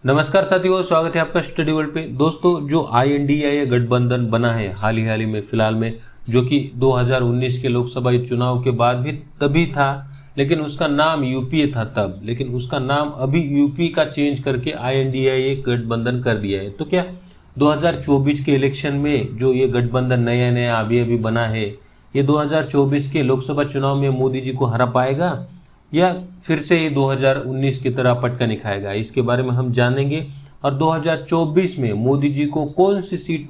नमस्कार साथियों, स्वागत है आपका स्टडी वर्ल्ड पे। दोस्तों, जो INDA गठबंधन बना है हाल ही में फिलहाल में, जो कि 2019 के लोकसभा चुनाव के बाद भी तभी था, लेकिन उसका नाम यूपीए था तब, लेकिन उसका नाम अभी यूपी का चेंज करके INDA गठबंधन कर दिया है। तो क्या 2024 के इलेक्शन में जो ये गठबंधन नया नया अभी अभी बना है, ये 2024 के लोकसभा चुनाव में मोदी जी को हरा पाएगा या फिर से ये 2019 की तरह पटका नहीं खाएगा? इसके बारे में हम जानेंगे। और 2024 में मोदी जी को कौन सी सीट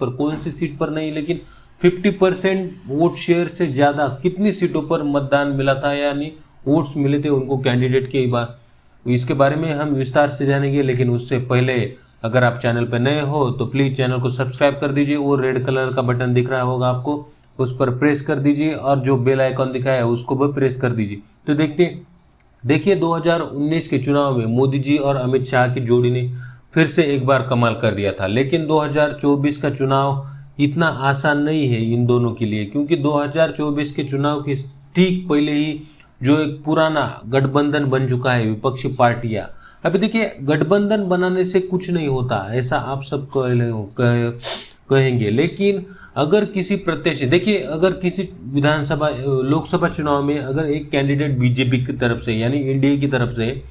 पर नहीं, लेकिन 50% वोट शेयर से ज़्यादा कितनी सीटों पर मतदान मिला था, यानी वोट्स मिले थे उनको कैंडिडेट के बार, इसके बारे में हम विस्तार से जानेंगे। लेकिन उससे पहले अगर आप चैनल पर नए हो तो प्लीज़ चैनल को सब्सक्राइब कर दीजिए, और रेड कलर का बटन दिख रहा होगा आपको, उस पर प्रेस कर दीजिए, और जो बेल आइकॉन दिखा है उसको भी प्रेस कर दीजिए। तो देखिए 2019 के चुनाव में मोदी जी और अमित शाह की जोड़ी ने फिर से एक बार कमाल कर दिया था। लेकिन 2024 का चुनाव इतना आसान नहीं है इन दोनों के लिए, क्योंकि 2024 के चुनाव के ठीक पहले ही जो एक पुराना गठबंधन बन चुका है विपक्षी पार्टियां। अभी देखिए, गठबंधन बनाने से कुछ नहीं होता, ऐसा आप सब कहेंगे, लेकिन अगर किसी प्रत्याशी, देखिए, अगर किसी विधानसभा लोकसभा चुनाव में अगर एक कैंडिडेट बीजेपी की तरफ से यानी एनडीए की तरफ से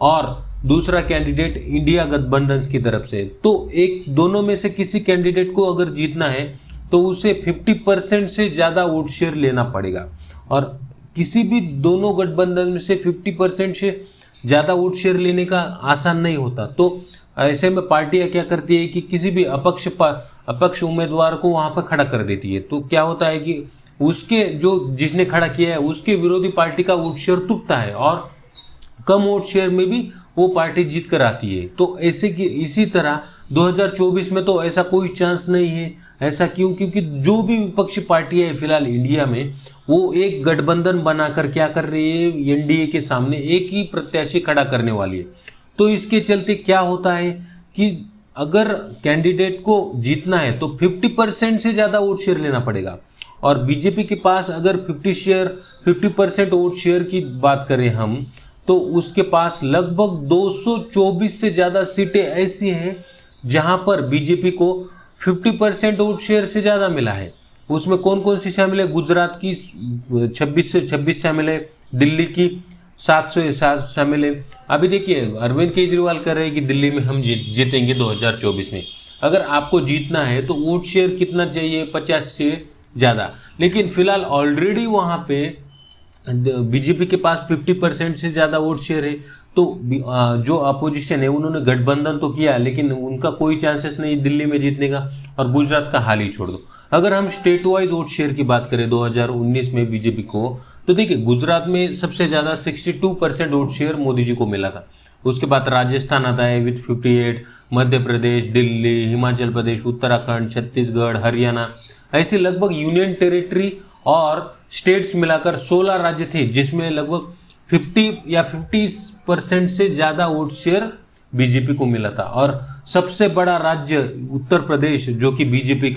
और दूसरा कैंडिडेट इंडिया गठबंधन की तरफ से, तो एक दोनों में से किसी कैंडिडेट को अगर जीतना है तो उसे 50% से ज़्यादा वोट शेयर लेना पड़ेगा। और किसी भी दोनों गठबंधन में से 50% से ज़्यादा वोट शेयर लेने का आसान नहीं होता। तो ऐसे में पार्टियां क्या करती है कि किसी भी अपक्ष उम्मीदवार को वहां पर खड़ा कर देती है। तो क्या होता है कि उसके जो जिसने खड़ा किया है उसके विरोधी पार्टी का वोट शेयर टूटता है, और कम वोट शेयर में भी वो पार्टी जीत कर आती है। तो ऐसे की इसी तरह 2024 में तो ऐसा कोई चांस नहीं है। ऐसा क्यों? क्योंकि जो भी विपक्षी पार्टियां है फिलहाल इंडिया में, वो एक गठबंधन बनाकर क्या कर रही है, एनडीए के सामने एक ही प्रत्याशी खड़ा करने वाली है। तो इसके चलते क्या होता है कि अगर कैंडिडेट को जीतना है तो 50% से ज़्यादा वोट शेयर लेना पड़ेगा। और बीजेपी के पास अगर 50% वोट शेयर की बात करें हम, तो उसके पास लगभग 224 से ज़्यादा सीटें ऐसी हैं जहां पर बीजेपी को 50% वोट शेयर से ज़्यादा मिला है। उसमें कौन कौन सी शामिल है? गुजरात की 26 शामिल है, दिल्ली की 707 शामिल है। अभी देखिए, अरविंद केजरीवाल कह रहे हैं कि दिल्ली में हम जीतेंगे 2024 में। अगर आपको जीतना है तो वोट शेयर कितना चाहिए? 50 से ज़्यादा। लेकिन फिलहाल ऑलरेडी वहाँ पे बीजेपी के पास 50% से ज़्यादा वोट शेयर है। तो जो अपोजिशन है उन्होंने गठबंधन तो किया, लेकिन उनका कोई चांसेस नहीं दिल्ली में जीतने का। और गुजरात का हाल ही छोड़ दो। अगर हम स्टेट वाइज वोट शेयर की बात करें 2019 में बीजेपी को, तो देखिए गुजरात में सबसे ज़्यादा 62% वोट शेयर मोदी जी को मिला था। उसके बाद राजस्थान आता है विथ 58, मध्य प्रदेश, दिल्ली, हिमाचल प्रदेश, उत्तराखंड, छत्तीसगढ़, हरियाणा, ऐसे लगभग यूनियन टेरिटरी और स्टेट्स मिलाकर 16 राज्य थे जिसमें लगभग 50% से ज़्यादा वोट शेयर बीजेपी को मिला था। और सबसे बड़ा राज्य उत्तर प्रदेश, जो कि बीजेपी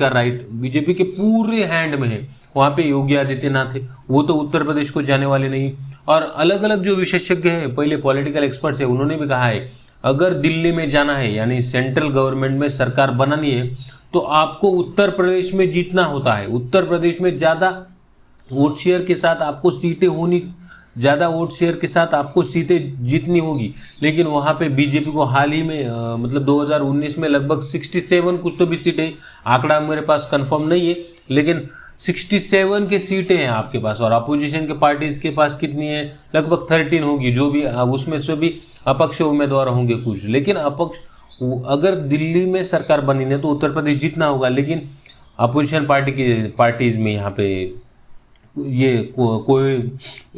के पूरे हैंड में है, वहाँ पे योगी आदित्यनाथ है, वो तो उत्तर प्रदेश को जाने वाले नहीं। और अलग अलग जो विशेषज्ञ हैं, पहले पॉलिटिकल एक्सपर्ट्स है, उन्होंने भी कहा है अगर दिल्ली में जाना है यानी सेंट्रल गवर्नमेंट में सरकार बनानी है तो आपको उत्तर प्रदेश में जीतना होता है। उत्तर प्रदेश में ज़्यादा वोट शेयर के साथ आपको सीटें होनी, ज़्यादा वोट शेयर के साथ आपको सीटें जीतनी होगी। लेकिन वहाँ पे बीजेपी को हाल ही में मतलब 2019 में लगभग 67 कुछ तो भी सीटें, आंकड़ा मेरे पास कंफर्म नहीं है, लेकिन 67 के सीटें हैं आपके पास। और अपोजिशन के पार्टीज के पास कितनी है? लगभग 13 होगी, जो भी उसमें से भी अपक्ष उम्मीदवार होंगे कुछ। लेकिन अपक्ष अगर दिल्ली में सरकार बनी है तो उत्तर प्रदेश जीतना होगा, लेकिन अपोजिशन पार्टीज में यहाँ पे ये कोई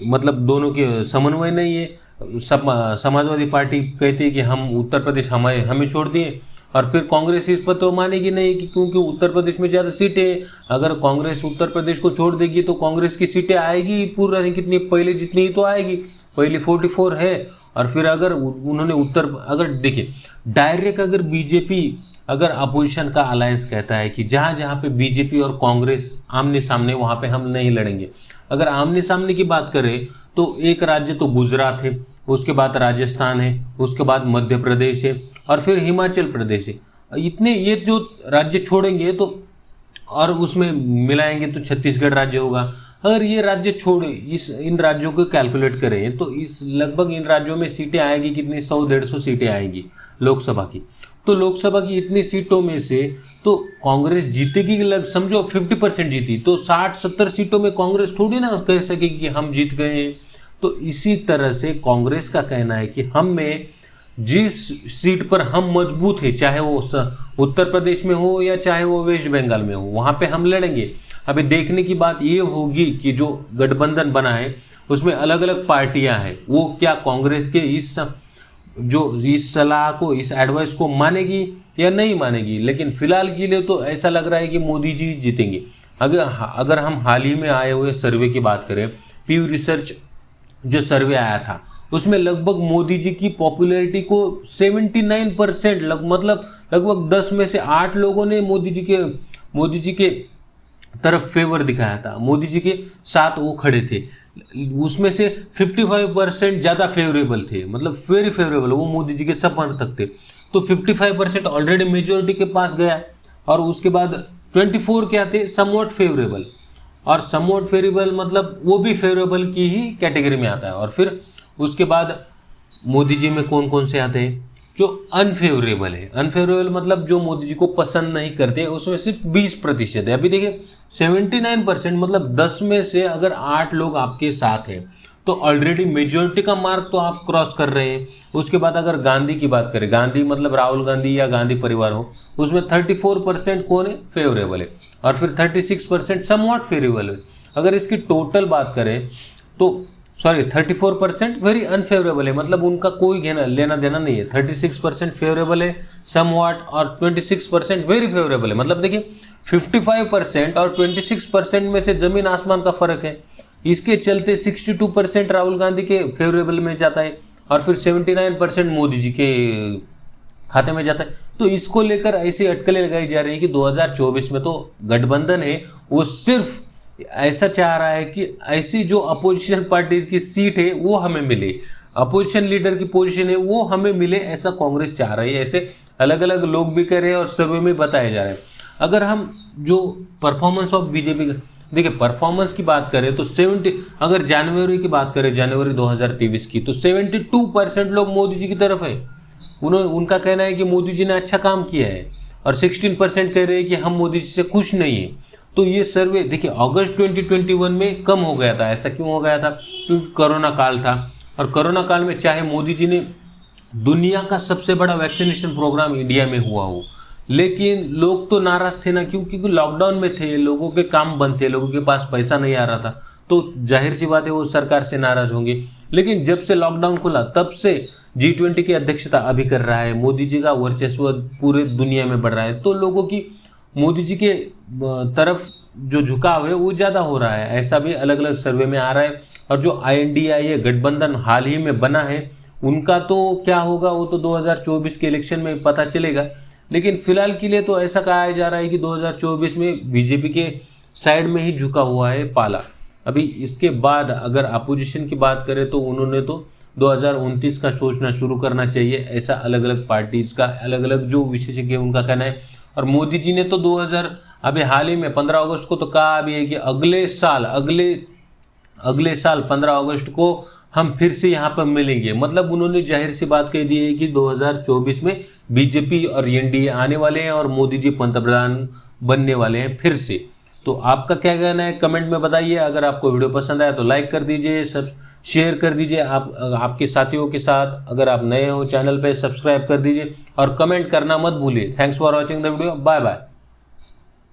मतलब दोनों के समन्वय नहीं है। समाजवादी पार्टी कहती है कि हम उत्तर प्रदेश हमें छोड़ दिए, और फिर कांग्रेस इस पर तो मानेगी नहीं कि क्योंकि उत्तर प्रदेश में ज़्यादा सीटें हैं। अगर कांग्रेस उत्तर प्रदेश को छोड़ देगी तो कांग्रेस की सीटें आएगी पूरा नहीं, कितनी पहले जितनी ही तो आएगी, पहले 44 है। और फिर अगर उन्होंने अगर देखिए डायरेक्ट अगर बीजेपी अगर अपोजिशन का अलायंस कहता है कि जहाँ जहाँ पे बीजेपी और कांग्रेस आमने सामने, वहाँ पे हम नहीं लड़ेंगे। अगर आमने सामने की बात करें तो एक राज्य तो गुजरात है, उसके बाद राजस्थान है, उसके बाद मध्य प्रदेश है और फिर हिमाचल प्रदेश है। इतने ये जो राज्य छोड़ेंगे तो और उसमें मिलाएंगे तो छत्तीसगढ़ राज्य होगा। अगर ये राज्य छोड़े इन राज्यों को कैलकुलेट करें तो इस लगभग इन राज्यों में सीटें आएगी कितनी, 100-150 सीटें आएंगी लोकसभा की। तो लोकसभा की इतनी सीटों में से तो कांग्रेस जीतेगी, लग समझो 50% जीती, तो 60-70 सीटों में कांग्रेस थोड़ी ना कह सकेगी कि हम जीत गए हैं। तो इसी तरह से कांग्रेस का कहना है कि हम में जिस सीट पर हम मजबूत है, चाहे वो उत्तर प्रदेश में हो या चाहे वो वेस्ट बंगाल में हो, वहां पे हम लड़ेंगे। अभी देखने की बात ये होगी कि जो गठबंधन बना है उसमें अलग अलग पार्टियां हैं, वो क्या कांग्रेस के इस सलाह को, इस एडवाइस को मानेगी या नहीं मानेगी। लेकिन फिलहाल के लिए तो ऐसा लग रहा है कि मोदी जी जीतेंगे। अगर हम हाल ही में आए हुए सर्वे की बात करें, पीयू रिसर्च जो सर्वे आया था उसमें लगभग मोदी जी की पॉपुलैरिटी को 79% मतलब लगभग 10 में से 8 लोगों ने मोदी जी के तरफ फेवर दिखाया था, मोदी जी के साथ वो खड़े थे। उसमें से 55% ज़्यादा फेवरेबल थे, मतलब वेरी फेवरेबल, वो मोदी जी के समर्थक थे। तो 55% ऑलरेडी मेजोरिटी के पास गया और उसके बाद 24 क्या थे, समवॉट फेवरेबल। और समवॉट फेवरेबल मतलब वो भी फेवरेबल की ही कैटेगरी में आता है। और फिर उसके बाद मोदी जी में कौन कौन से आते हैं, जो अनफेवरेबल है। अनफेवरेबल मतलब जो मोदी जी को पसंद नहीं करते, उसमें सिर्फ 20% है। अभी देखिए 79% मतलब 10 में से अगर 8 लोग आपके साथ हैं तो ऑलरेडी मेजोरिटी का मार्क तो आप क्रॉस कर रहे हैं। उसके बाद अगर गांधी की बात करें, गांधी मतलब राहुल गांधी या गांधी परिवार हो, उसमें 34% कौन है, फेवरेबल है। और फिर 36% समवॉट फेवरेबल है। अगर इसकी टोटल बात करें तो 34% वेरी अनफेवरेबल है, मतलब उनका कोई लेना देना नहीं है। 36% फेवरेबल है समवॉट और 26% वेरी फेवरेबल है। मतलब देखिए 55% और 26% में से जमीन आसमान का फर्क है। इसके चलते 62% राहुल गांधी के फेवरेबल में जाता है और फिर 79% मोदी जी के खाते में जाता है। तो इसको लेकर ऐसी अटकलें लगाई जा रही है कि 2024 में तो गठबंधन है वो सिर्फ ऐसा चाह रहा है कि ऐसी जो अपोजिशन पार्टीज की सीट है वो हमें मिले, अपोजिशन लीडर की पोजीशन है वो हमें मिले, ऐसा कांग्रेस चाह रही है। ऐसे अलग अलग लोग भी कह रहे हैं और सर्वे में बताया जा रहा है। अगर हम जो परफॉर्मेंस ऑफ बीजेपी, देखिए परफॉर्मेंस की बात करें तो अगर जनवरी की बात करें, जनवरी 2023 की, तो 72% लोग मोदी जी की तरफ है। उनका कहना है कि मोदी जी ने अच्छा काम किया है और 16% कह रहे हैं कि हम मोदी जी से खुश नहीं है। तो ये सर्वे देखिए अगस्त 2021 में कम हो गया था। ऐसा क्यों हो गया था, क्योंकि कोरोना काल था और कोरोना काल में चाहे मोदी जी ने दुनिया का सबसे बड़ा वैक्सीनेशन प्रोग्राम इंडिया में हुआ हो, लेकिन लोग तो नाराज थे ना, क्योंकि लॉकडाउन में थे, लोगों के काम बंद थे, लोगों के पास पैसा नहीं आ रहा था, तो जाहिर सी बात है वो सरकार से नाराज होंगे। लेकिन जब से लॉकडाउन खुला तब से G20 की अध्यक्षता अभी कर रहा है, मोदी जी का वर्चस्व पूरे दुनिया में बढ़ रहा है, तो लोगों की मोदी जी के तरफ जो झुकाव है वो ज़्यादा हो रहा है। ऐसा भी अलग अलग सर्वे में आ रहा है। और जो INDIA गठबंधन हाल ही में बना है उनका तो क्या होगा वो तो 2024 के इलेक्शन में पता चलेगा। लेकिन फिलहाल के लिए तो ऐसा कहा जा रहा है कि 2024 में बीजेपी के साइड में ही झुका हुआ है पाला। अभी इसके बाद अगर अपोजिशन की बात करें तो उन्होंने तो 2029 का सोचना शुरू करना चाहिए, ऐसा अलग अलग पार्टीज का अलग अलग जो विशेषज्ञ उनका कहना है। और मोदी जी ने तो अभी हाल ही में 15 अगस्त को तो कहा भी है कि अगले साल 15 अगस्त को हम फिर से यहाँ पर मिलेंगे। मतलब उन्होंने जाहिर सी बात कह दी है कि 2024 में बीजेपी और NDA आने वाले हैं और मोदी जी पंतप्रधान बनने वाले हैं फिर से। तो आपका क्या कहना है कमेंट में बताइए। अगर आपको वीडियो पसंद आया तो लाइक कर दीजिए, सब शेयर कर दीजिए आपके साथियों के साथ। अगर आप नए हो चैनल पे सब्सक्राइब कर दीजिए और कमेंट करना मत भूलिए। Thanks for watching the video, bye bye.